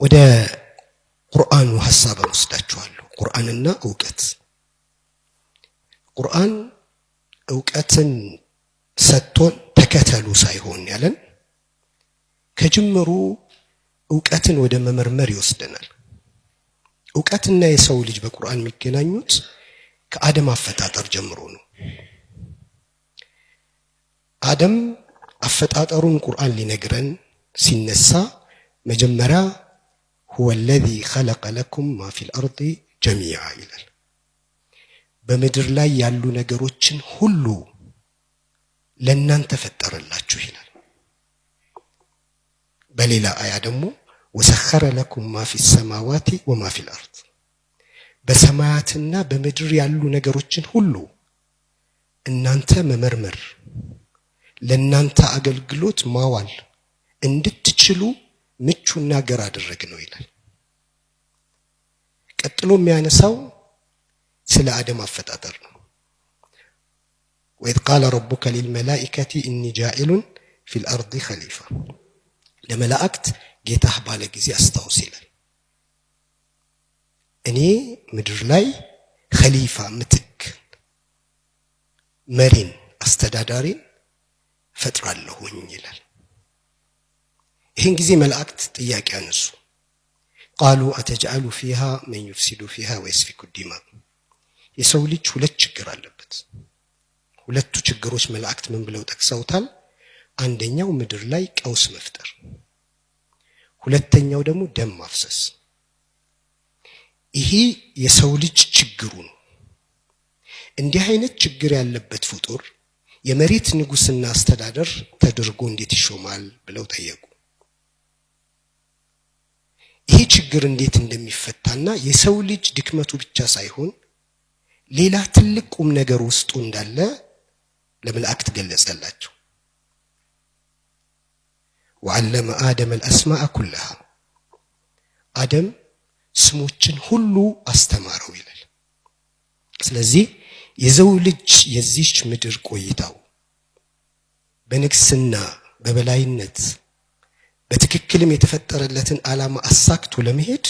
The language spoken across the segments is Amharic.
ወደ ቁርአኑ ሐሳብ ወስዳችኋለሁ። ቁርአንና ዕውቀት። ቁርአን ዕውቀትን ሰጥቶን ተከተሉ ሳይሆን ያለን ከጅምሩ ዕውቀትን ወደ መመርመር ይወስደናል። ዕውቀትና የሰው ልጅ በቁርአን የሚገናኙት ከአደም አፈጣጠር ጀምሮ ነው። አደም አፈጣጠሩን ቁርአን ሊነግረን ሲነሳ መጀመሪያ هو الذي خلق لكم ما في الأرض جميعا ይላል። በምድር ላይ ያሉ ነገሮችን ሁሉ ለእናንተ ፈጠረላችሁ ይላል። በሌላ አያ ደግሞ وسخر لكم ما في السماوات وما في الأرض በሰማያትና በምድር ያሉ ነገሮችን ሁሉ እናንተ መመርመር ለእናንተ አገልግሎት ማዋል እንድትችሉ ምቹና ገር አደረግ ነው ይላል። ቀጥሎ የሚያነሳው ስለ አደም አፈጣጠር ነው። وإذ قال ربك للملائكة إني جاعل في الأرض خليفة ለመላእክት ጌታህ ባለ ጊዜ አስታውስ ይላል። እኔ ምድር ላይ ኸሊፋ ምትክ መሪን አስተዳዳሪን ፈጥራለሁኝ ይላል። ይህን ጊዜ መላእክት ጥያቄ አነሱ። قالوا أتجعل فيها من يفسد فيها ويسفك الدماء የሰው ልጅ ሁለት ችግር አለበት። ሁለቱ ችግሮች መላእክት ምን ብለው ጠቅሰውታል? አንደኛው ምድር ላይ ቀውስ መፍጠር፣ ሁለተኛው ደግሞ ደም ማፍሰስ። ይሄ የሰው ልጅ ችግሩ ነው። እንዲህ አይነት ችግር ያለበት ፍጡር የመሬት ንጉስና አስተዳደር ተደርጎ እንዴት ይሾማል ብለው ጠየቁ። ይሄ ችግር እንዴት እንደሚፈታና የሰው ልጅ ድክመቱ ብቻ ሳይሆን ሌላ ትልቅ ቁም ነገር ውስጡ እንዳለ ለመላእክት ገለጸላቸው። وعلم آدم الأسماء كلها አደም ስሞችን ሁሉ አስተማረው ይላል። ስለዚህ የሰው ልጅ የዚች ምድር ቆይታው በንግስና በበላይነት በትክክልም የተፈጠረለትን ዓላማ አሳክቶ ለመሄድ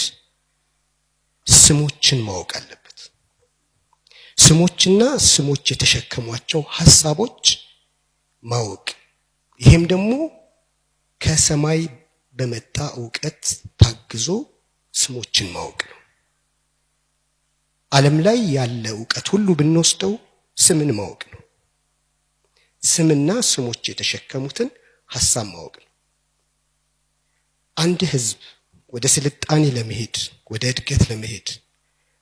ስሞችን ማወቅ አለበት። ስሞችና ስሞች የተሸከሟቸው ሐሳቦች ማወቅ፣ ይሄም ደግሞ ከሰማይ በመጣ ዕውቀት ታግዞ ስሞችን ማወቅ ነው። ዓለም ላይ ያለ ዕውቀት ሁሉ ብንወስደው ስምን ማወቅ ነው። ስምና ስሞች የተሸከሙትን ሐሳብ ማወቅ ነው። አንድ ህዝብ ወደ ስልጣኔ ለመሄድ ወደ እድገት ለመሄድ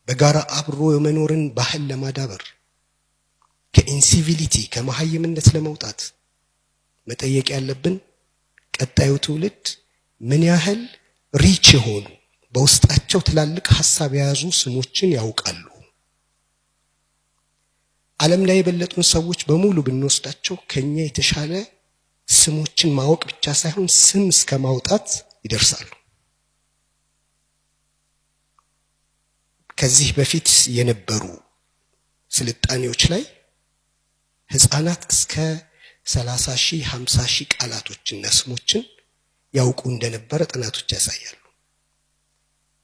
በጋራ አብሮ የመኖርን ባህል ለማዳበር ከኢንሲቪሊቲ ከመሃይምነት ለመውጣት መጠየቅ ያለብን ቀጣዩ ትውልድ ምን ያህል ሪች የሆኑ በውስጣቸው ትላልቅ ሐሳብ የያዙ ስሞችን ያውቃሉ። ዓለም ላይ የበለጡን ሰዎች በሙሉ ብንወስዳቸው ከኛ የተሻለ ስሞችን ማወቅ ብቻ ሳይሆን ስም እስከ ማውጣት ይደርሳሉ። ከዚህ በፊት የነበሩ ስልጣኔዎች ላይ ህፃናት እስከ 30,000 50,000 ቃላቶችና ስሞችን ያውቁ እንደነበረ ጥናቶች ያሳያሉ።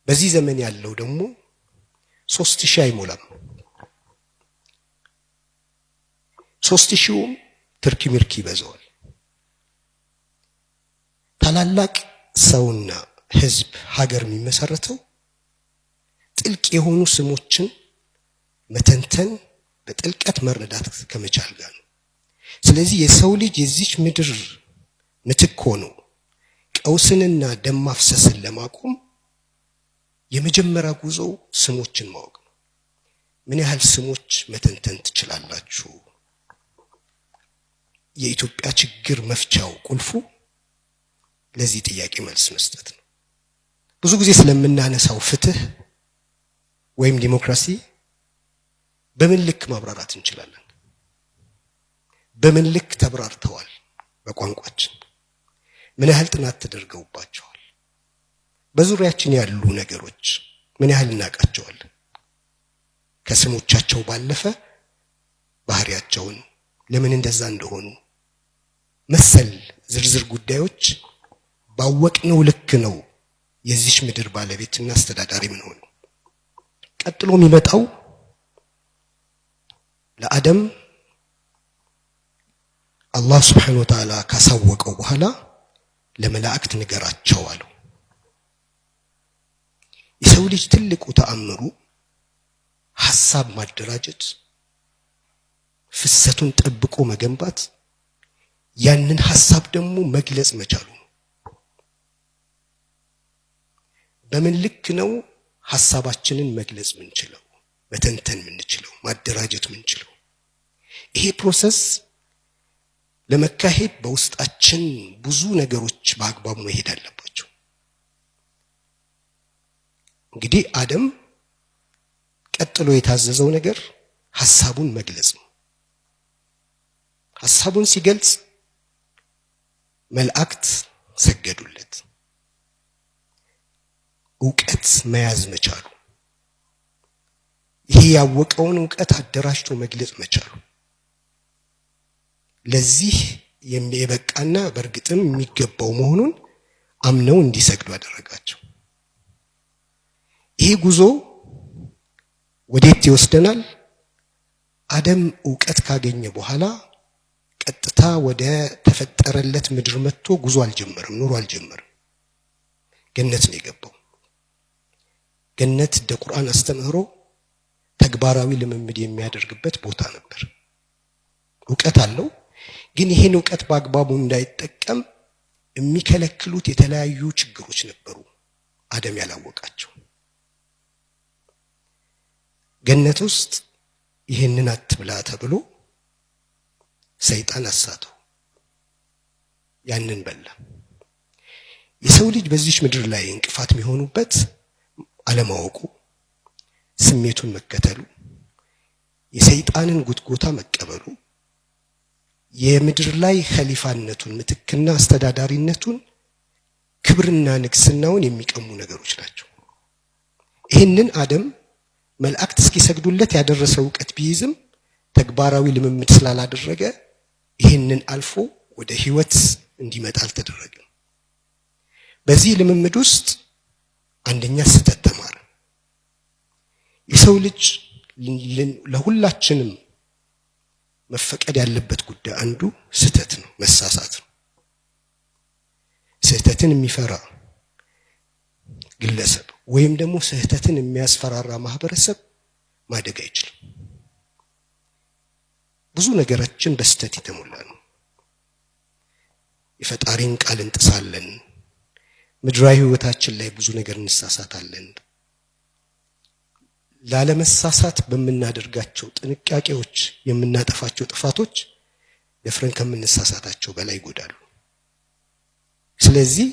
በዚህ ዘመን ያለው ደግሞ 3,000 አይሞላም። 3,000ም ትርኪ ምርኪ ይበዛዋል። ታላላቅ ሰውና ህዝብ ሀገር የሚመሰረተው ጥልቅ የሆኑ ስሞችን መተንተን በጥልቀት መረዳት ከመቻል ጋር ነው። ስለዚህ የሰው ልጅ የዚች ምድር ምትክ ሆኖ ቀውስንና ደም ማፍሰስን ለማቆም የመጀመሪያ ጉዞው ስሞችን ማወቅ ነው። ምን ያህል ስሞች መተንተን ትችላላችሁ? የኢትዮጵያ ችግር መፍቻው ቁልፉ ለዚህ ጥያቄ መልስ መስጠት ነው። ብዙ ጊዜ ስለምናነሳው ፍትህ ወይም ዲሞክራሲ በምን ልክ ማብራራት እንችላለን? በምን ልክ ተብራርተዋል? በቋንቋችን ምን ያህል ጥናት ተደርገውባቸዋል? በዙሪያችን ያሉ ነገሮች ምን ያህል እናውቃቸዋለን? ከስሞቻቸው ባለፈ ባህሪያቸውን ለምን እንደዛ እንደሆኑ መሰል ዝርዝር ጉዳዮች ባወቅነው ልክ ነው የዚች ምድር ባለቤትና አስተዳዳሪ ምን ሆነ? ቀጥሎ የሚመጣው ለአደም አላህ Subhanahu Wa Ta'ala ካሳወቀው በኋላ ለመላእክት ንገራቸው አለው። የሰው ልጅ ትልቁ ተአምሩ ሐሳብ ማደራጀት፣ ፍሰቱን ጠብቆ መገንባት፣ ያንን ሐሳብ ደግሞ መግለጽ መቻሉ ነው። በምን ልክ ነው ሐሳባችንን መግለጽ ምንችለው፣ መተንተን ምንችለው፣ ማደራጀት ምንችለው? ይሄ ፕሮሰስ ለመካሄድ በውስጣችን ብዙ ነገሮች በአግባቡ መሄድ አለባቸው። እንግዲህ አደም ቀጥሎ የታዘዘው ነገር ሐሳቡን መግለጽ ነው። ሐሳቡን ሲገልጽ መላእክት ሰገዱለት። ዕውቀት መያዝ መቻሉ፣ ይሄ ያወቀውን ዕውቀት አደራጅቶ መግለጽ መቻሉ ለዚህ የበቃና በርግጥም የሚገባው መሆኑን አምነው እንዲሰግዱ አደረጋቸው። ይሄ ጉዞ ወዴት ይወስደናል? አደም ዕውቀት ካገኘ በኋላ ቀጥታ ወደ ተፈጠረለት ምድር መጥቶ ጉዞ አልጀመረም፣ ኑሮ አልጀመረም። ገነት ነው የገባው። ገነት እንደ ቁርአን አስተምህሮ ተግባራዊ ልምምድ የሚያደርግበት ቦታ ነበር። ዕውቀት አለው፣ ግን ይሄን ዕውቀት በአግባቡ እንዳይጠቀም የሚከለክሉት የተለያዩ ችግሮች ነበሩ፣ አደም ያላወቃቸው። ገነት ውስጥ ይሄንን አትብላ ተብሎ ሰይጣን አሳተው፣ ያንን በላ። የሰው ልጅ በዚህ ምድር ላይ እንቅፋት የሚሆኑበት አለማወቁ፣ ስሜቱን መከተሉ፣ የሰይጣንን ጉትጎታ መቀበሉ፣ የምድር ላይ ኸሊፋነቱን ምትክና አስተዳዳሪነቱን ክብርና ንግስናውን የሚቀሙ ነገሮች ናቸው። ይህንን አደም መላእክት እስኪሰግዱለት ያደረሰው ዕውቀት ቢይዝም ተግባራዊ ልምምድ ስላላደረገ ይህንን አልፎ ወደ ህይወት እንዲመጣ አልተደረገም። በዚህ ልምምድ ውስጥ አንደኛ ስህተት ተማረ። የሰው ልጅ ለሁላችንም መፈቀድ ያለበት ጉዳይ አንዱ ስህተት ነው፣ መሳሳት ነው። ስህተትን የሚፈራ ግለሰብ ወይም ደግሞ ስህተትን የሚያስፈራራ ማህበረሰብ ማደግ አይችልም። ብዙ ነገራችን በስህተት የተሞላ ነው። የፈጣሪን ቃል እንጥሳለን፣ ምድራዊ ህይወታችን ላይ ብዙ ነገር እንሳሳታለን። ላለመሳሳት በምናደርጋቸው ጥንቃቄዎች የምናጠፋቸው ጥፋቶች ደፍረን ከምንሳሳታቸው በላይ ይጎዳሉ። ስለዚህ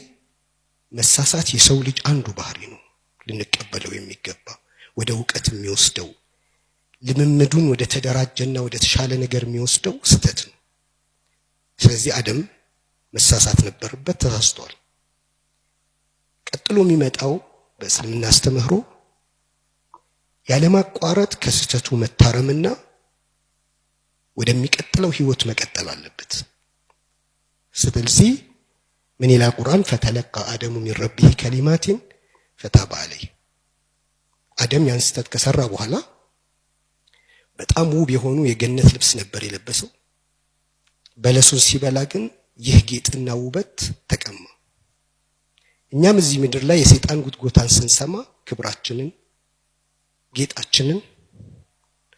መሳሳት የሰው ልጅ አንዱ ባህሪ ነው፣ ልንቀበለው የሚገባ ወደ ዕውቀት የሚወስደው ልምምዱን ወደ ተደራጀና ወደ ተሻለ ነገር የሚወስደው ስህተት ነው። ስለዚህ አደም መሳሳት ነበረበት፣ ተሳስቷል። ቀጥሎ የሚመጣው በእስልምና አስተምህሮ ያለማቋረጥ ከስህተቱ መታረምና ወደሚቀጥለው ህይወት መቀጠል አለበት። ስለዚህ ምን ይላል ቁርአን? ፈተለቃ አደሙ ሚን ረቢሂ ከሊማቲን ፈታበ ዐለይህ። አደም ያን ስህተት ከሰራ በኋላ በጣም ውብ የሆኑ የገነት ልብስ ነበር የለበሰው። በለሱን ሲበላ ግን ይህ ጌጥና ውበት ተቀማ። እኛም እዚህ ምድር ላይ የሰይጣን ጉትጎታን ስንሰማ ክብራችንን፣ ጌጣችንን፣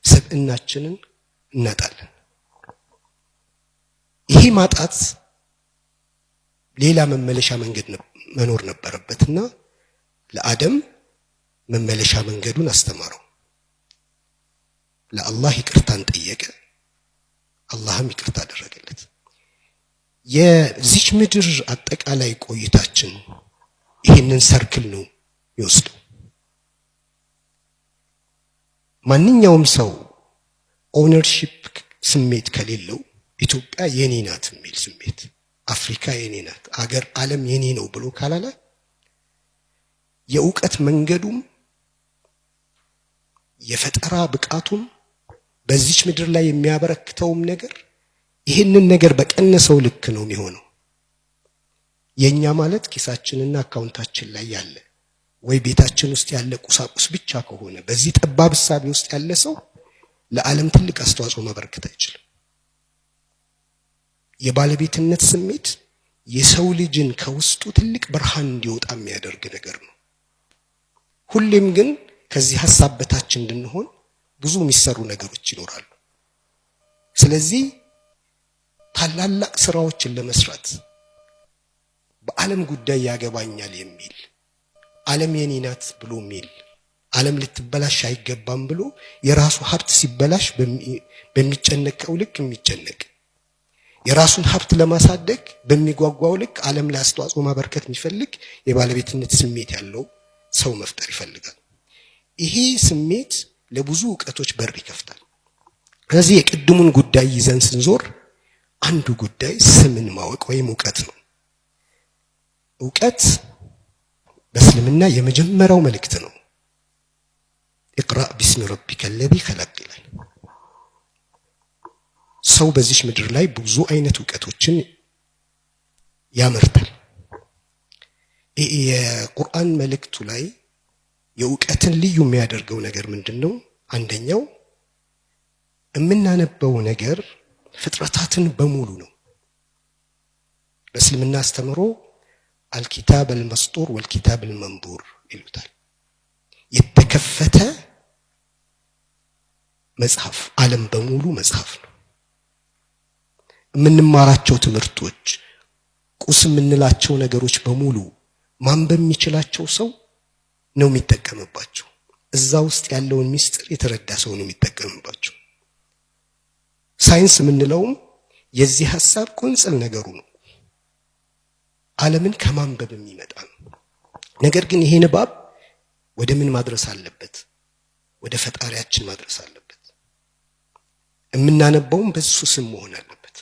ሰብእናችንን እናጣለን። ይሄ ማጣት ሌላ መመለሻ መንገድ መኖር ነበረበትና ለአደም መመለሻ መንገዱን አስተማረው። ለአላህ ይቅርታን ጠየቀ፣ አላህም ይቅርታ አደረገለት። የዚች ምድር አጠቃላይ ቆይታችን ይህንን ሰርክል ነው ይወስደው። ማንኛውም ሰው ኦነርሺፕ ስሜት ከሌለው ኢትዮጵያ የኔ ናት የሚል ስሜት፣ አፍሪካ የኔ ናት፣ አገር ዓለም የኔ ነው ብሎ ካላለ የዕውቀት መንገዱም የፈጠራ ብቃቱም በዚች ምድር ላይ የሚያበረክተውም ነገር ይህንን ነገር በቀነሰው ልክ ነው የሚሆነው። የኛ ማለት ኪሳችንና አካውንታችን ላይ ያለ ወይ ቤታችን ውስጥ ያለ ቁሳቁስ ብቻ ከሆነ በዚህ ጠባብ ሐሳብ ውስጥ ያለ ሰው ለዓለም ትልቅ አስተዋጽኦ ማበርከት አይችልም። የባለቤትነት ስሜት የሰው ልጅን ከውስጡ ትልቅ ብርሃን እንዲወጣ የሚያደርግ ነገር ነው። ሁሌም ግን ከዚህ ሐሳብ በታች እንድንሆን ብዙ የሚሰሩ ነገሮች ይኖራሉ። ስለዚህ ታላላቅ ስራዎችን ለመስራት በዓለም ጉዳይ ያገባኛል የሚል ዓለም የኔ ናት ብሎ የሚል ዓለም ልትበላሽ አይገባም ብሎ የራሱ ሀብት ሲበላሽ በሚጨነቀው ልክ የሚጨነቅ የራሱን ሀብት ለማሳደግ በሚጓጓው ልክ ዓለም ላይ አስተዋጽኦ ማበርከት የሚፈልግ የባለቤትነት ስሜት ያለው ሰው መፍጠር ይፈልጋል። ይሄ ስሜት ለብዙ ዕውቀቶች በር ይከፍታል። ስለዚህ የቅድሙን ጉዳይ ይዘን ስንዞር አንዱ ጉዳይ ስምን ማወቅ ወይም ዕውቀት ነው። ዕውቀት በእስልምና የመጀመሪያው መልእክት ነው። اقرأ باسم ربك الذي خلق ይላል። ሰው በዚህ ምድር ላይ ብዙ አይነት ዕውቀቶችን ያመርታል። የቁርአን መልእክቱ ላይ የዕውቀትን ልዩ የሚያደርገው ነገር ምንድነው? አንደኛው የምናነበው ነገር ፍጥረታትን በሙሉ ነው። በእስልምና አስተምሮ አልኪታብ አልመስጡር ወልኪታብ አልመንቡር ይሉታል። የተከፈተ መጽሐፍ፣ ዓለም በሙሉ መጽሐፍ ነው። የምንማራቸው ትምህርቶች፣ ቁስ የምንላቸው ነገሮች በሙሉ ማንበብ የሚችላቸው ሰው ነው የሚጠቀምባቸው። እዛ ውስጥ ያለውን ምስጢር የተረዳ ሰው ነው የሚጠቀምባቸው። ሳይንስ የምንለውም የዚህ ሐሳብ ቁንጽል ነገሩ ነው። ዓለምን ከማንበብ የሚመጣ ነው። ነገር ግን ይሄ ንባብ ወደ ምን ማድረስ አለበት? ወደ ፈጣሪያችን ማድረስ አለበት። የምናነበውም በሱ ስም መሆን አለበት።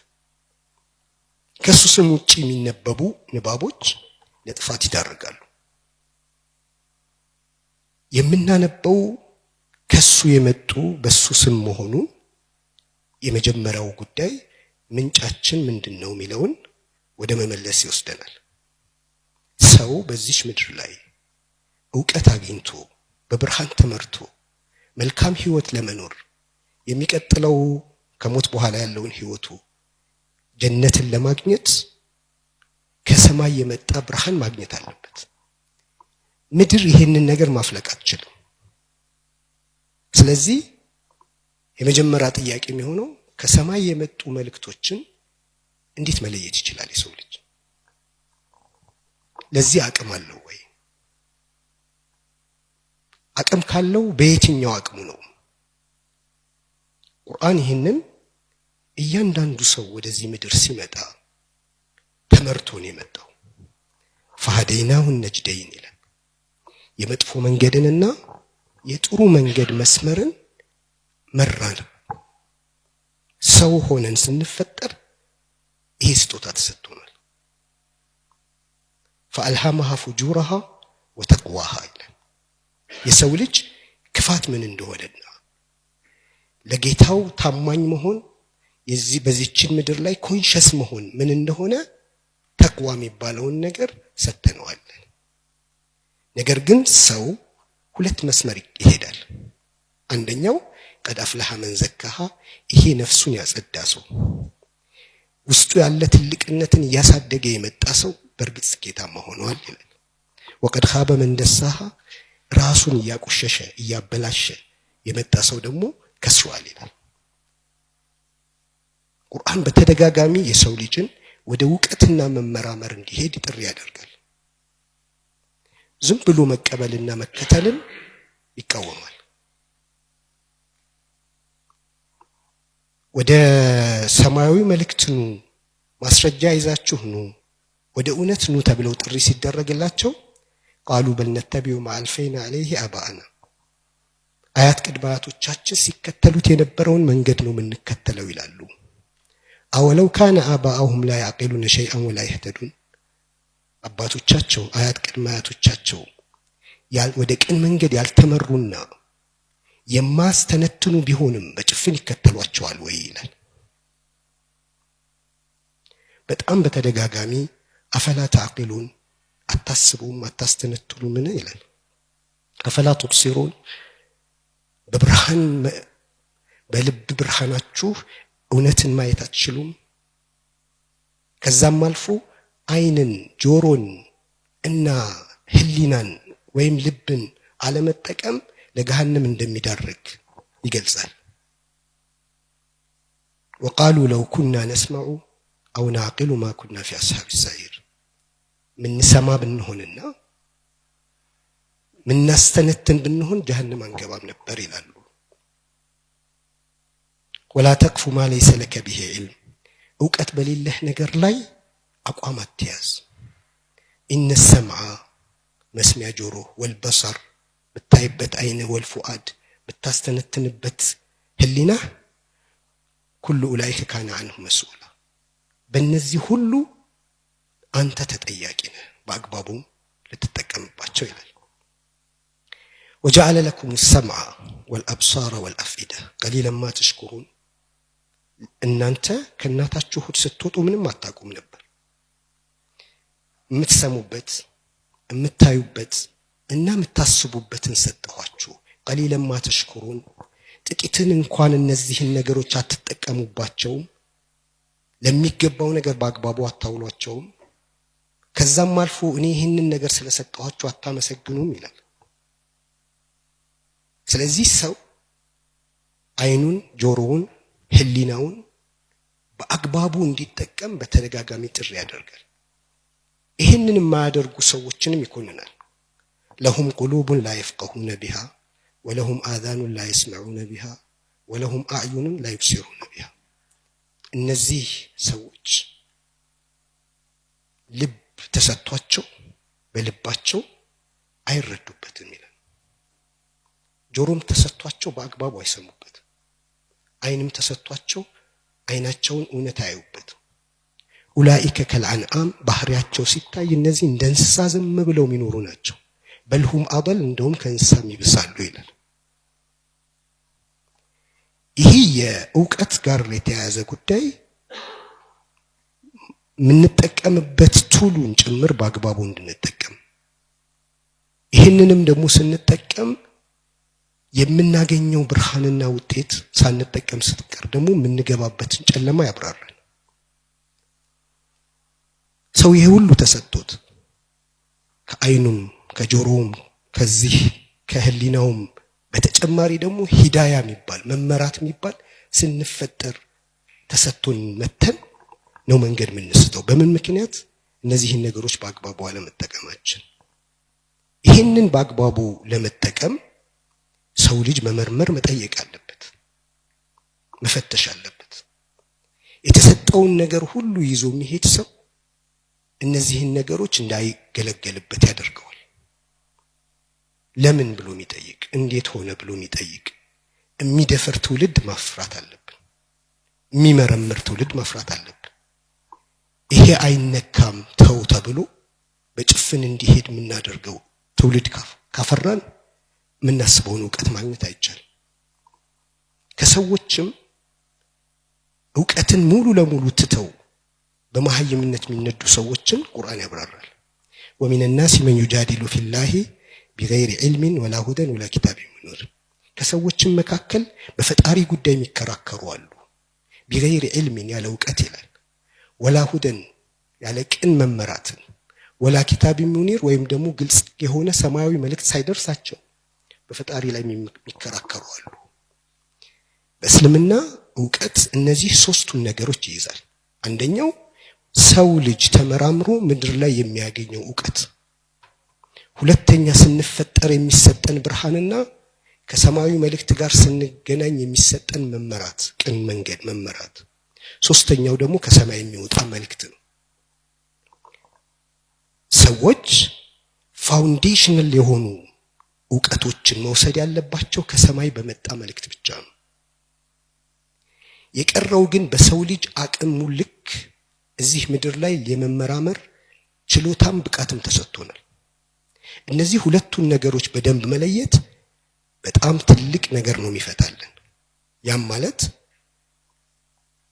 ከሱ ስም ውጪ የሚነበቡ ንባቦች ለጥፋት ይዳርጋሉ። የምናነበው ከሱ የመጡ በሱ ስም መሆኑ የመጀመሪያው ጉዳይ ምንጫችን ምንድነው የሚለውን ወደ መመለስ ይወስደናል። ሰው በዚህ ምድር ላይ ዕውቀት አግኝቶ በብርሃን ተመርቶ መልካም ህይወት ለመኖር የሚቀጥለው ከሞት በኋላ ያለውን ህይወቱ ጀነትን ለማግኘት ከሰማይ የመጣ ብርሃን ማግኘት አለበት። ምድር ይሄንን ነገር ማፍለቅ አትችልም። ስለዚህ የመጀመሪያ ጥያቄ የሚሆነው ከሰማይ የመጡ መልእክቶችን እንዴት መለየት ይችላል የሰው ልጅ? ለዚህ አቅም አለው ወይ? አቅም ካለው በየትኛው አቅሙ ነው? ቁርአን ይሄንን እያንዳንዱ ሰው ወደዚህ ምድር ሲመጣ ተመርቶ ነው የመጣው። ፈሃደይናሁ ነጅደይን ይላል። የመጥፎ መንገድንና የጥሩ መንገድ መስመርን መራን። ሰው ሆነን ስንፈጠር ይሄ ስጦታ ተሰጥቶናል። فألهمها فجورها وتقواها ይላል። የሰው ልጅ ክፋት ምን እንደሆነና ለጌታው ታማኝ መሆን በዚህችን ምድር ላይ ኮንሸስ መሆን ምን እንደሆነ ተቅዋ የሚባለውን ነገር ሰጥተነዋል። ነገር ግን ሰው ሁለት መስመር ይሄዳል። አንደኛው ቀድ አፍለሐ መን ዘካሃ፣ ይሄ ነፍሱን ያጸዳ ሰው ውስጡ ያለ ትልቅነትን እያሳደገ የመጣ ሰው በእርግጥ ስኬታማ ሆኗል ይላል። ወቀድ ኻበ መን ደሳሃ፣ ራሱን እያቆሸሸ እያበላሸ የመጣ ሰው ደግሞ ከስሯል ይላል። ቁርአን በተደጋጋሚ የሰው ልጅን ወደ ዕውቀትና መመራመር እንዲሄድ ጥሪ ያደርጋል። ዝም ብሎ መቀበልና መከተልን ይቃወማል። ወደ ሰማያዊ መልእክት ኑ፣ ማስረጃ ይዛችሁ ኑ፣ ወደ እውነት ኑ ተብለው ጥሪ ሲደረግላቸው ቃሉ በል ነተቢዑ ማ አልፈይና ዐለይሂ አባአና፣ አያት ቅድመ አያቶቻችን ሲከተሉት የነበረውን መንገድ ነው የምንከተለው ይላሉ። አወለው ካነ አባአሁም ላ ያዕቂሉነ ሸይአን ወላ የህተዱን፣ አባቶቻቸው አያት ቅድመ አያቶቻቸው ወደ ቅን መንገድ ያልተመሩና የማስተነትኑ ቢሆንም በጭፍን ይከተሏቸዋል ወይ ይላል። በጣም በተደጋጋሚ አፈላ ተዕቂሉን አታስቡም አታስተነትኑምን ይላል። አፈላ ትብሲሩን በብርሃን በልብ ብርሃናችሁ እውነትን ማየት አትችሉም? ከዛም አልፎ አይንን ጆሮን እና ህሊናን ወይም ልብን አለመጠቀም ለገሃነም እንደሚዳርግ ይገልጻል። وقالوا لو كنا نسمع أو نعقل ما كنا في أصحاب السعير من نسمع بنهوننا من نستنتن بنهون جهنم አንገባም ነበር ይላሉ። ولا تقف ما ليس لك به علم እውቀት በሌለህ ነገር ላይ አቋም አትያዝ። إن السمع መስሚያ ጆሮ والبصر ብታይበት አይነ والفؤاد ብታስተነትንበት ህሊና كل أولئك كان عنه مسؤولا በእነዚህ ሁሉ አንተ ተጠያቂ ነህ በአግባቡ ልትጠቀምባቸው ይላል። وجعل لكم السمع والأبصار والأفئدة قليلا ما تشكرون እናንተ ከእናታችሁ ሆድ ስትወጡ ምንም አታውቁም ነበር። የምትሰሙበት የምታዩበት እና የምታስቡበትን ሰጠኋችሁ። قليلا ما تشكرون ጥቂትን እንኳን እነዚህን ነገሮች አትጠቀሙባቸውም። ለሚገባው ነገር በአግባቡ አታውሏቸውም። ከዛም አልፎ እኔ ይህንን ነገር ስለሰጠኋችሁ አታመሰግኑም ይላል። ስለዚህ ሰው አይኑን ጆሮውን ህሊናውን በአግባቡ እንዲጠቀም በተደጋጋሚ ጥሪ ያደርጋል። ይህንን የማያደርጉ ሰዎችንም ይኮንናል። لهم قلوب لا يفقهون بها ولهم آذان لا يسمعون بها ولهم أعين لا يبصرون بها እነዚህ ሰዎች ልብ ተሰጥቷቸው በልባቸው አይረዱበትም ይላል። ጆሮም ተሰጥቷቸው በአግባቡ አይሰሙበትም። አይንም ተሰጥቷቸው አይናቸውን እውነት አያዩበትም። ኡላኢከ ከልአንዓም ባህሪያቸው ሲታይ እነዚህ እንደ እንስሳ ዝም ብለው የሚኖሩ ናቸው። በልሁም አበል እንደውም ከእንስሳም ይብሳሉ ይላል። ይህ የእውቀት ጋር የተያያዘ ጉዳይ የምንጠቀምበት ቱሉን ጭምር በአግባቡ እንድንጠቀም ይህንንም ደግሞ ስንጠቀም የምናገኘው ብርሃንና ውጤት ሳንጠቀም ስትቀር ደግሞ የምንገባበትን ጨለማ ያብራራል። ሰው ይሄ ሁሉ ተሰጥቶት ከአይኑም ከጆሮውም ከዚህ ከህሊናውም በተጨማሪ ደግሞ ሂዳያ የሚባል መመራት የሚባል ስንፈጠር ተሰጥቶን መተን ነው መንገድ የምንስተው። በምን ምክንያት? እነዚህን ነገሮች በአግባቡ አለመጠቀማችን። ይህንን በአግባቡ ለመጠቀም ሰው ልጅ መመርመር መጠየቅ አለበት፣ መፈተሽ አለበት። የተሰጠውን ነገር ሁሉ ይዞ የሚሄድ ሰው እነዚህን ነገሮች እንዳይገለገልበት ያደርገዋል። ለምን ብሎ የሚጠይቅ፣ እንዴት ሆነ ብሎ የሚጠይቅ የሚደፈር ትውልድ ማፍራት አለብን። የሚመረምር ትውልድ ማፍራት አለብን። ይሄ አይነካም ተው ተብሎ በጭፍን እንዲሄድ የምናደርገው ትውልድ ካፈራን የምናስበውን እውቀት ማግኘት አይቻልም። ከሰዎችም እውቀትን ሙሉ ለሙሉ ትተው በመሐይምነት የሚነዱ ሰዎችን ቁርአን ያብራራል። ومن الناس من يجادل في الله بغير علم ولا هدى ولا كتاب منير ከሰዎችም መካከል በፈጣሪ ጉዳይ የሚከራከሩ አሉ። بغير علم ያለ እውቀት ይላል፣ ولا هدى ያለ ቅን መመራትን፣ ولا كتاب منير ወይም ደግሞ ግልጽ የሆነ ሰማያዊ መልእክት ሳይደርሳቸው በፈጣሪ ላይ የሚከራከሩ አሉ። በእስልምና እውቀት እነዚህ ሶስቱን ነገሮች ይይዛል። አንደኛው ሰው ልጅ ተመራምሮ ምድር ላይ የሚያገኘው እውቀት፣ ሁለተኛ ስንፈጠር የሚሰጠን ብርሃንና ከሰማያዊ መልእክት ጋር ስንገናኝ የሚሰጠን መመራት፣ ቅን መንገድ መመራት፣ ሶስተኛው ደግሞ ከሰማይ የሚወጣ መልእክት ነው። ሰዎች ፋውንዴሽናል የሆኑ እውቀቶችን መውሰድ ያለባቸው ከሰማይ በመጣ መልእክት ብቻ ነው። የቀረው ግን በሰው ልጅ አቅም ልክ እዚህ ምድር ላይ የመመራመር ችሎታም ብቃትም ተሰጥቶናል። እነዚህ ሁለቱን ነገሮች በደንብ መለየት በጣም ትልቅ ነገር ነው የሚፈታልን። ያም ማለት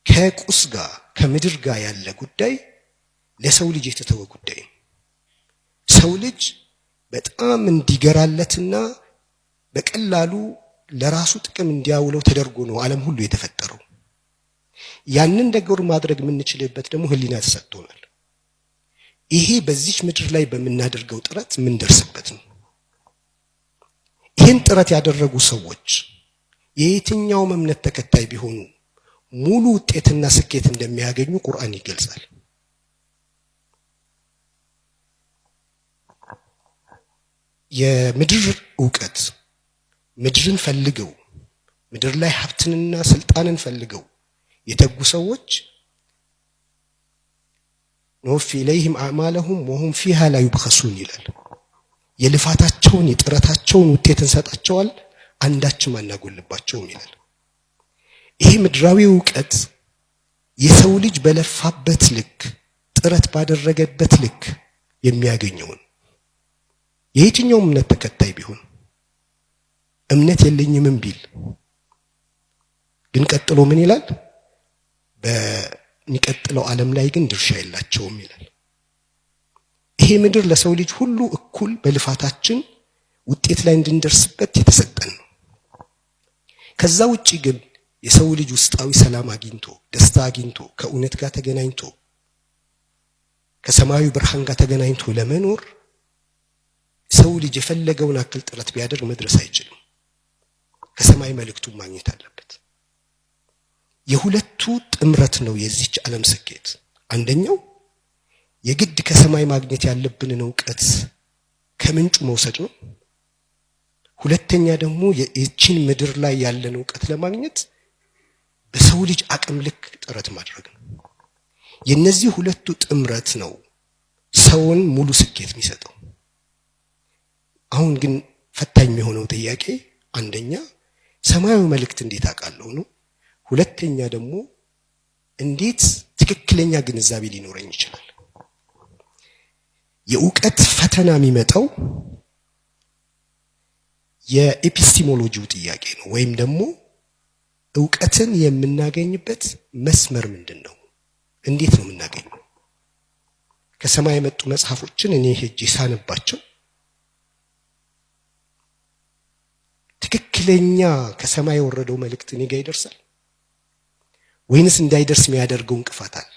ከቁስ ጋር ከምድር ጋር ያለ ጉዳይ ለሰው ልጅ የተተወ ጉዳይ ነው። ሰው ልጅ በጣም እንዲገራለትና በቀላሉ ለራሱ ጥቅም እንዲያውለው ተደርጎ ነው ዓለም ሁሉ የተፈጠረው። ያንን ነገር ማድረግ የምንችልበት ደግሞ ህሊና ተሰጥቶናል። ይሄ በዚህ ምድር ላይ በመናደርገው ጥረት ምን ደርስበት ነው። ይህን ጥረት ያደረጉ ሰዎች የየትኛው እምነት ተከታይ ቢሆኑ ሙሉ ውጤትና ስኬት እንደሚያገኙ ቁርአን ይገልጻል። የምድር ዕውቀት ምድርን ፈልገው ምድር ላይ ሀብትንና ስልጣንን ፈልገው የተጉ ሰዎች نوفي إليهم أعمالهم وهم فيها لا يبخسون ይላል። የልፋታቸውን የጥረታቸውን ውጤት እንሰጣቸዋል፣ አንዳችም አናጎልባቸውም ይላል። ይሄ ምድራዊ ዕውቀት የሰው ልጅ በለፋበት ልክ ጥረት ባደረገበት ልክ የሚያገኘውን የየትኛው እምነት ተከታይ ቢሆን እምነት የለኝም ቢል ግን ቀጥሎ ምን ይላል? በሚቀጥለው ዓለም ላይ ግን ድርሻ የላቸውም ይላል። ይሄ ምድር ለሰው ልጅ ሁሉ እኩል በልፋታችን ውጤት ላይ እንድንደርስበት የተሰጠን ነው። ከዛ ውጪ ግን የሰው ልጅ ውስጣዊ ሰላም አግኝቶ ደስታ አግኝቶ ከእውነት ጋር ተገናኝቶ ከሰማያዊ ብርሃን ጋር ተገናኝቶ ለመኖር ሰው ልጅ የፈለገውን አክል ጥረት ቢያደርግ መድረስ አይችልም። ከሰማይ መልእክቱን ማግኘት አለበት። የሁለቱ ጥምረት ነው የዚች ዓለም ስኬት። አንደኛው የግድ ከሰማይ ማግኘት ያለብንን ዕውቀት ከምንጩ መውሰድ ነው። ሁለተኛ ደግሞ የእቺን ምድር ላይ ያለን ዕውቀት ለማግኘት በሰው ልጅ አቅም ልክ ጥረት ማድረግ ነው። የነዚህ ሁለቱ ጥምረት ነው ሰውን ሙሉ ስኬት የሚሰጠው። አሁን ግን ፈታኝ የሚሆነው ጥያቄ አንደኛ ሰማያዊ መልእክት እንዴት አውቃለሁ ነው። ሁለተኛ ደግሞ እንዴት ትክክለኛ ግንዛቤ ሊኖረኝ ይችላል? የዕውቀት ፈተና የሚመጣው የኤፒስቲሞሎጂው ጥያቄ ነው። ወይም ደግሞ ዕውቀትን የምናገኝበት መስመር ምንድነው? እንዴት ነው የምናገኘው? ከሰማይ የመጡ መጽሐፎችን እኔ ሄጄ ሳነባቸው ትክክለኛ ከሰማይ የወረደው መልእክት እኔ ጋር ይደርሳል ወይንስ እንዳይደርስ የሚያደርገው እንቅፋት አለ?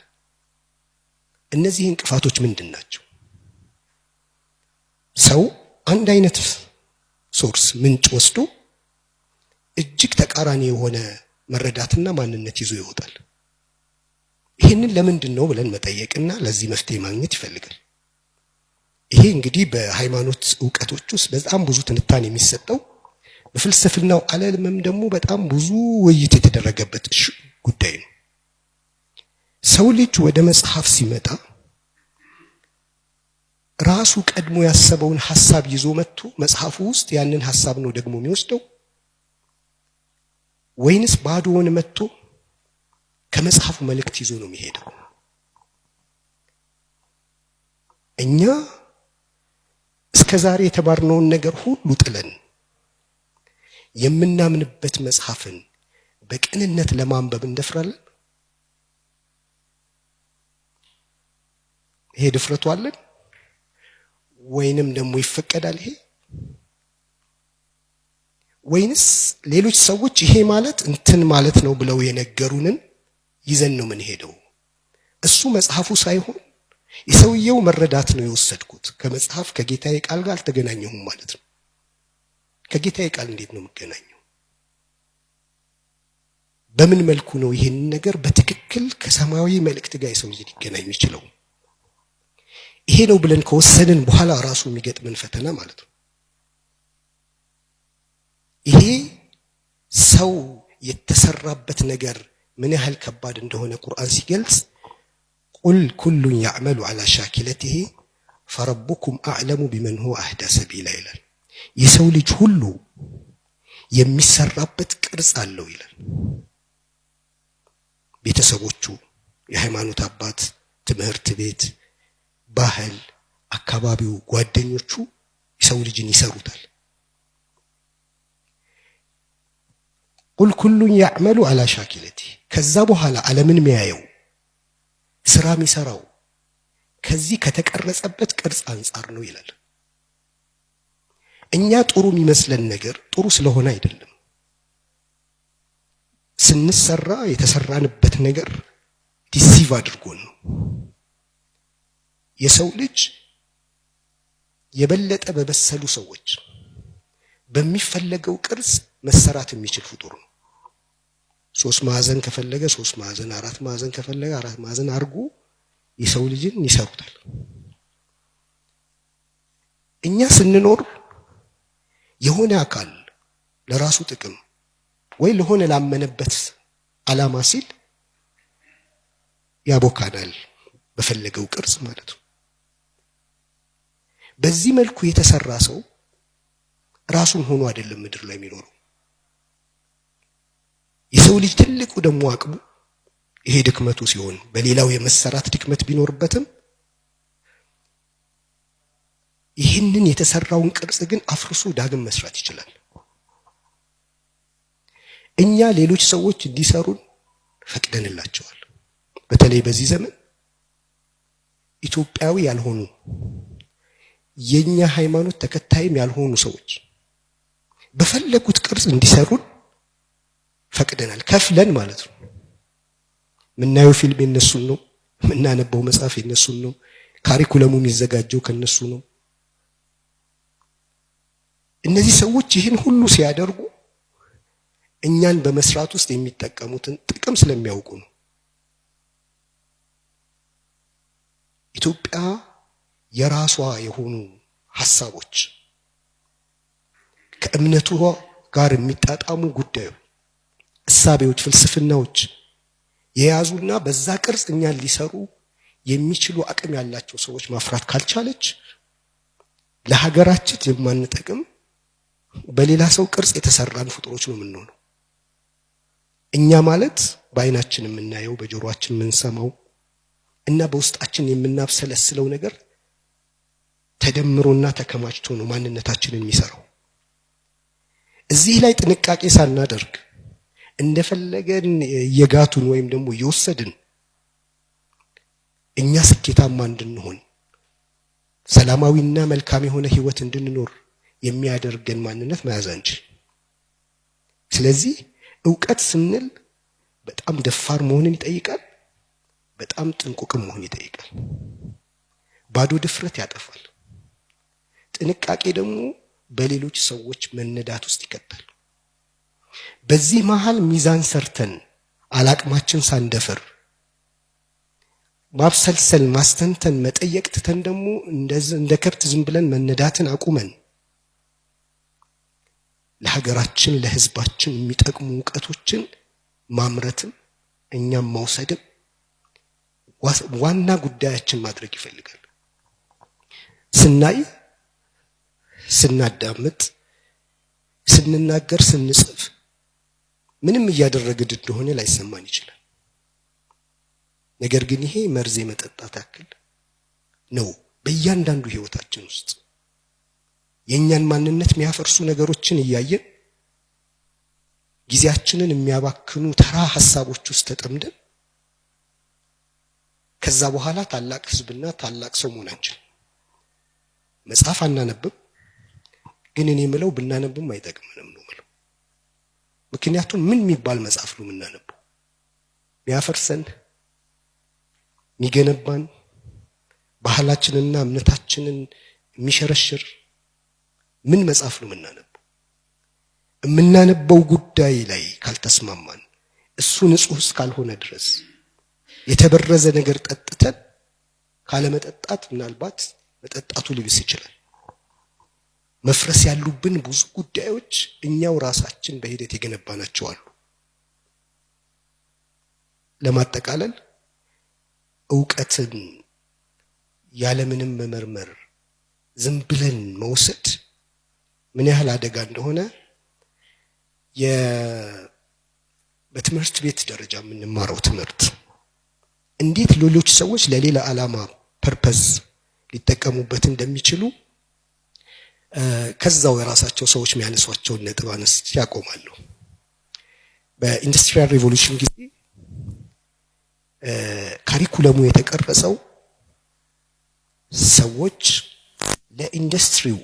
እነዚህ እንቅፋቶች ምንድን ናቸው? ሰው አንድ አይነት ሶርስ ምንጭ ወስዶ እጅግ ተቃራኒ የሆነ መረዳትና ማንነት ይዞ ይወጣል። ይሄንን ለምንድን ነው ብለን መጠየቅና ለዚህ መፍትሄ ማግኘት ይፈልጋል። ይሄ እንግዲህ በሃይማኖት ዕውቀቶች ውስጥ በጣም ብዙ ትንታኔ የሚሰጠው፣ በፍልስፍናው ዓለምም ደግሞ በጣም ብዙ ውይይት የተደረገበት ጉዳይ ነው። ሰው ልጅ ወደ መጽሐፍ ሲመጣ ራሱ ቀድሞ ያሰበውን ሐሳብ ይዞ መጥቶ መጽሐፉ ውስጥ ያንን ሐሳብ ነው ደግሞ የሚወስደው ወይንስ ባዶውን መጥቶ ከመጽሐፉ መልእክት ይዞ ነው የሚሄደው? እኛ እስከዛሬ የተባርነውን ነገር ሁሉ ጥለን የምናምንበት መጽሐፍን በቅንነት ለማንበብ እንደፍራለን? ይሄ ድፍረቱ አለን ወይንም ደግሞ ይፈቀዳል? ይሄ ወይንስ ሌሎች ሰዎች ይሄ ማለት እንትን ማለት ነው ብለው የነገሩንን ይዘን ነው ምን ሄደው? እሱ መጽሐፉ ሳይሆን የሰውየው መረዳት ነው የወሰድኩት። ከመጽሐፍ ከጌታዬ ቃል ጋር አልተገናኘሁም ማለት ነው። ከጌታዬ ቃል እንዴት ነው የምገናኘው? በምን መልኩ ነው ይሄን ነገር በትክክል ከሰማያዊ መልእክት ጋር የሰው ልጅ ሊገናኝ ይችላል? ይሄ ነው ብለን ከወሰንን በኋላ ራሱ የሚገጥመን ፈተና ማለት ነው። ይሄ ሰው የተሰራበት ነገር ምን ያህል ከባድ እንደሆነ ቁርአን ሲገልጽ ቁል ኩሉን ያዕመሉ ዐላ ሻኪለቲሂ ፈረቡኩም አዕለሙ ቢመን ሁወ አህዳ ሰቢላ ይላል። የሰው ልጅ ሁሉ የሚሰራበት ቅርጽ አለው ይላል። ቤተሰቦቹ፣ የሃይማኖት አባት፣ ትምህርት ቤት፣ ባህል፣ አካባቢው፣ ጓደኞቹ የሰው ልጅን ይሰሩታል። ቁል ኩሉን ያዕመሉ ዐላ ሻኪለቲሂ ከዛ በኋላ ዓለምን የሚያየው ስራ የሚሰራው ከዚህ ከተቀረጸበት ቅርጽ አንጻር ነው ይላል። እኛ ጥሩ የሚመስለን ነገር ጥሩ ስለሆነ አይደለም። ስንሰራ የተሰራንበት ነገር ዲሲቭ አድርጎን ነው። የሰው ልጅ የበለጠ በበሰሉ ሰዎች በሚፈለገው ቅርጽ መሰራት የሚችል ፍጡር ነው። 3 ማዕዘን ከፈለገ 3 ማዕዘን፣ 4 ማዕዘን ከፈለገ 4 ማዕዘን አድርጎ የሰው ልጅን ይሰሩታል። እኛ ስንኖር የሆነ አካል ለራሱ ጥቅም ወይ ለሆነ ላመነበት ዓላማ ሲል ያቦካናል በፈለገው ቅርጽ ማለት ነው። በዚህ መልኩ የተሰራ ሰው ራሱን ሆኖ አይደለም ምድር ላይ የሚኖረው። የሰው ልጅ ትልቁ ደግሞ አቅሙ ይሄ ድክመቱ ሲሆን በሌላው የመሰራት ድክመት ቢኖርበትም ይህንን የተሰራውን ቅርጽ ግን አፍርሶ ዳግም መስራት ይችላል። እኛ ሌሎች ሰዎች እንዲሰሩን ፈቅደንላቸዋል። በተለይ በዚህ ዘመን ኢትዮጵያዊ ያልሆኑ የኛ ሃይማኖት ተከታይም ያልሆኑ ሰዎች በፈለጉት ቅርጽ እንዲሰሩን ፈቅደናል፣ ከፍለን ማለት ነው። ምናየው ፊልም የነሱን ነው፣ ምናነበው መጽሐፍ የነሱን ነው፣ ካሪኩለሙ የሚዘጋጀው ከነሱ ነው። እነዚህ ሰዎች ይህን ሁሉ ሲያደርጉ እኛን በመስራት ውስጥ የሚጠቀሙትን ጥቅም ስለሚያውቁ ነው። ኢትዮጵያ የራሷ የሆኑ ሐሳቦች ከእምነቱ ጋር የሚጣጣሙ ጉዳዮች፣ እሳቤዎች፣ ፍልስፍናዎች የያዙና በዛ ቅርጽ እኛን ሊሰሩ የሚችሉ አቅም ያላቸው ሰዎች ማፍራት ካልቻለች ለሀገራችን የማንጠቅም በሌላ ሰው ቅርጽ የተሰራን ፍጡሮች ነው የምንሆነው። እኛ ማለት በአይናችን የምናየው በጆሮአችን የምንሰማው እና በውስጣችን የምናብሰለስለው ነገር ተደምሮና ተከማችቶ ነው ማንነታችንን የሚሰራው። እዚህ ላይ ጥንቃቄ ሳናደርግ እንደፈለገን የጋቱን ወይም ደግሞ እየወሰድን እኛ ስኬታማ እንድንሆን ሰላማዊና መልካም የሆነ ህይወት እንድንኖር የሚያደርገን ማንነት መያዝ አንችል። ስለዚህ ዕውቀት ስንል በጣም ደፋር መሆንን ይጠይቃል፣ በጣም ጥንቁቅም መሆን ይጠይቃል። ባዶ ድፍረት ያጠፋል። ጥንቃቄ ደግሞ በሌሎች ሰዎች መነዳት ውስጥ ይከታል። በዚህ መሃል ሚዛን ሰርተን አላቅማችን ሳንደፈር ማብሰልሰል፣ ማስተንተን፣ መጠየቅ ትተን ደግሞ እንደ ከብት ዝም ብለን መነዳትን አቁመን ለሀገራችን ለህዝባችን የሚጠቅሙ ዕውቀቶችን ማምረትም እኛም መውሰድም ዋና ጉዳያችን ማድረግ ይፈልጋል። ስናይ፣ ስናዳምጥ፣ ስንናገር፣ ስንጽፍ ምንም እያደረግን እንደሆነ ላይሰማን ይችላል። ነገር ግን ይሄ መርዝ የመጠጣት ያክል ነው በእያንዳንዱ ህይወታችን ውስጥ የኛን ማንነት የሚያፈርሱ ነገሮችን እያየን ጊዜያችንን የሚያባክኑ ተራ ሐሳቦች ውስጥ ተጠምደን ከዛ በኋላ ታላቅ ህዝብና ታላቅ ሰው መሆናችን። መጽሐፍ አናነብም፣ ግን እኔ የምለው ብናነብም አይጠቅመንም ነው የምለው። ምክንያቱም ምን የሚባል መጽሐፍ ነው የምናነበው? የሚያፈርሰን፣ የሚገነባን፣ ባህላችንና እምነታችንን የሚሸረሽር ምን መጽሐፍ ነው የምናነበው? የምናነበው ጉዳይ ላይ ካልተስማማን፣ እሱ ንጹህ እስካልሆነ ድረስ የተበረዘ ነገር ጠጥተን ካለመጠጣት ምናልባት መጠጣቱ ሊብስ ይችላል። መፍረስ ያሉብን ብዙ ጉዳዮች እኛው ራሳችን በሂደት የገነባናቸው አሉ። ለማጠቃለል ዕውቀትን ያለምንም መመርመር ዝም ብለን መውሰድ ምን ያህል አደጋ እንደሆነ በትምህርት ቤት ደረጃ የምንማረው ትምህርት እንዴት ሌሎች ሰዎች ለሌላ ዓላማ ፐርፐዝ ሊጠቀሙበት እንደሚችሉ ከዛው የራሳቸው ሰዎች የሚያነሷቸውን ነጥብ አነስቼ ያቆማለሁ። በኢንዱስትሪያል ሪቮሉሽን ጊዜ 'ካሪኩለሙ የተቀረጸው ሰዎች ለኢንዱስትሪው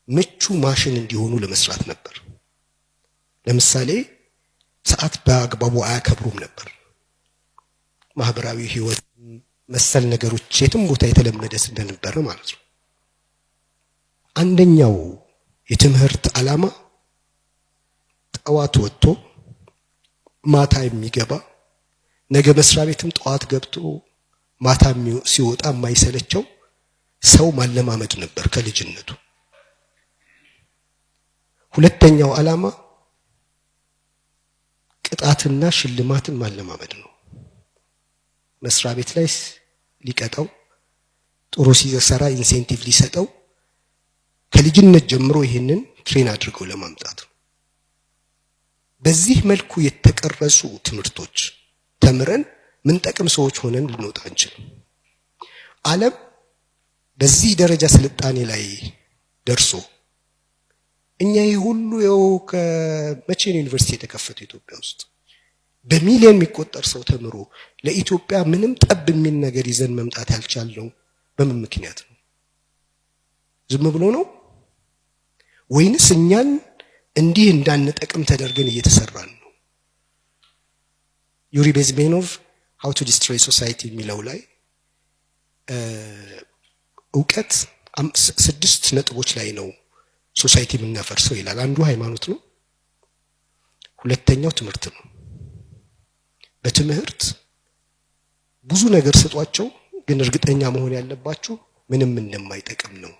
ምቹ ማሽን እንዲሆኑ ለመስራት ነበር። ለምሳሌ ሰዓት በአግባቡ አያከብሩም ነበር። ማህበራዊ ህይወት መሰል ነገሮች የትም ቦታ የተለመደ ስለነበረ ማለት ነው። አንደኛው የትምህርት ዓላማ ጠዋት ወጥቶ ማታ የሚገባ ነገ መስሪያ ቤትም ጠዋት ገብቶ ማታ ሲወጣ የማይሰለቸው ሰው ማለማመድ ነበር ከልጅነቱ። ሁለተኛው ዓላማ ቅጣትና ሽልማትን ማለማመድ ነው። መስሪያ ቤት ላይ ሊቀጣው፣ ጥሩ ሲሰራ ኢንሴንቲቭ ሊሰጠው ከልጅነት ጀምሮ ይሄንን ትሬን አድርገው ለማምጣት ነው። በዚህ መልኩ የተቀረጹ ትምህርቶች ተምረን ምን ጠቅም ሰዎች ሆነን ልንወጣ አንችልም። ዓለም በዚህ ደረጃ ስልጣኔ ላይ ደርሶ እኛ ይሄ ሁሉ ከመቼ ነው ዩኒቨርሲቲ የተከፈተው ኢትዮጵያ ውስጥ? በሚሊዮን የሚቆጠር ሰው ተምሮ ለኢትዮጵያ ምንም ጠብ የሚል ነገር ይዘን መምጣት ያልቻልነው በምን ምክንያት ነው? ዝም ብሎ ነው ወይንስ እኛን እንዲህ እንዳንጠቅም ተደርገን እየተሰራን ነው? ዩሪ ቤዝሜኖቭ how to destroy society የሚለው ላይ ዕውቀት 6 ነጥቦች ላይ ነው ሶሳይቲ የምናፈርሰው ይላል። አንዱ ሃይማኖት ነው። ሁለተኛው ትምህርት ነው። በትምህርት ብዙ ነገር ስጧቸው፣ ግን እርግጠኛ መሆን ያለባችሁ ምንም እንደማይጠቅም ነው።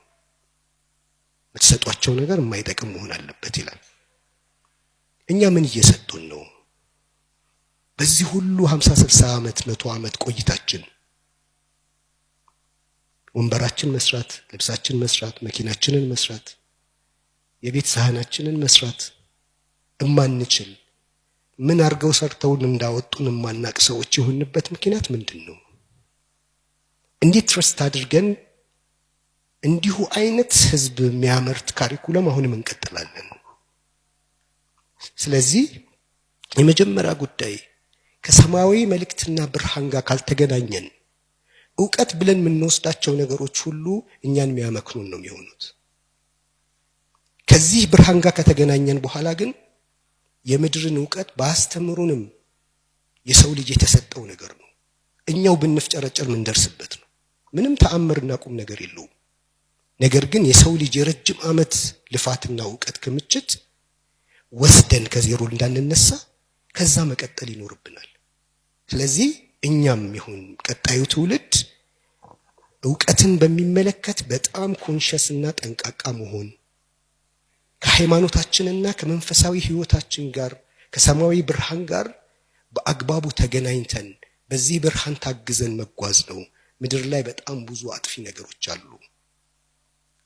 የምትሰጧቸው ነገር የማይጠቅም መሆን አለበት ይላል። እኛ ምን እየሰጡን ነው? በዚህ ሁሉ 50 60 ዓመት 100 ዓመት ቆይታችን ወንበራችን መስራት፣ ልብሳችን መስራት፣ መኪናችንን መስራት፣ የቤት ሳህናችንን መስራት እማንችል ምን አርገው ሰርተውን እንዳወጡን የማናቅ ሰዎች የሆንበት ምክንያት ምንድነው? እንዴት ትረስት አድርገን እንዲሁ አይነት ህዝብ የሚያመርት ካሪኩለም አሁንም እንቀጥላለን? ስለዚህ የመጀመሪያ ጉዳይ ከሰማያዊ መልእክትና ብርሃን ጋር ካልተገናኘን ዕውቀት ብለን የምንወስዳቸው ነገሮች ሁሉ እኛን የሚያመክኑን ነው የሚሆኑት። ከዚህ ብርሃን ጋር ከተገናኘን በኋላ ግን የምድርን ዕውቀት ባስተምሩንም የሰው ልጅ የተሰጠው ነገር ነው። እኛው ብንፍጨረጨር ምን ደርስበት ነው? ምንም ተአምርና ቁም ነገር የለውም። ነገር ግን የሰው ልጅ የረጅም ዓመት ልፋትና ዕውቀት ክምችት ወስደን ከዜሮ እንዳንነሳ ከዛ መቀጠል ይኖርብናል። ስለዚህ እኛም ይሁን ቀጣዩ ትውልድ ዕውቀትን በሚመለከት በጣም ኮንሸስና ጠንቃቃ መሆን፣ ከሃይማኖታችንና ከመንፈሳዊ ህይወታችን ጋር ከሰማያዊ ብርሃን ጋር በአግባቡ ተገናኝተን በዚህ ብርሃን ታግዘን መጓዝ ነው። ምድር ላይ በጣም ብዙ አጥፊ ነገሮች አሉ።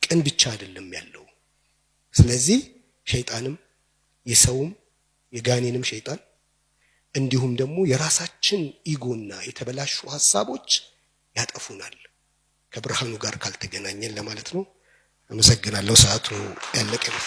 ቅን ብቻ አይደለም ያለው። ስለዚህ ሸይጣንም የሰውም የጋኔንም ሸይጣን እንዲሁም ደግሞ የራሳችን ኢጎና የተበላሹ ሐሳቦች ያጠፉናል ከብርሃኑ ጋር ካልተገናኘን ለማለት ነው። አመሰግናለሁ። ሰዓቱ ያለቀ ነው።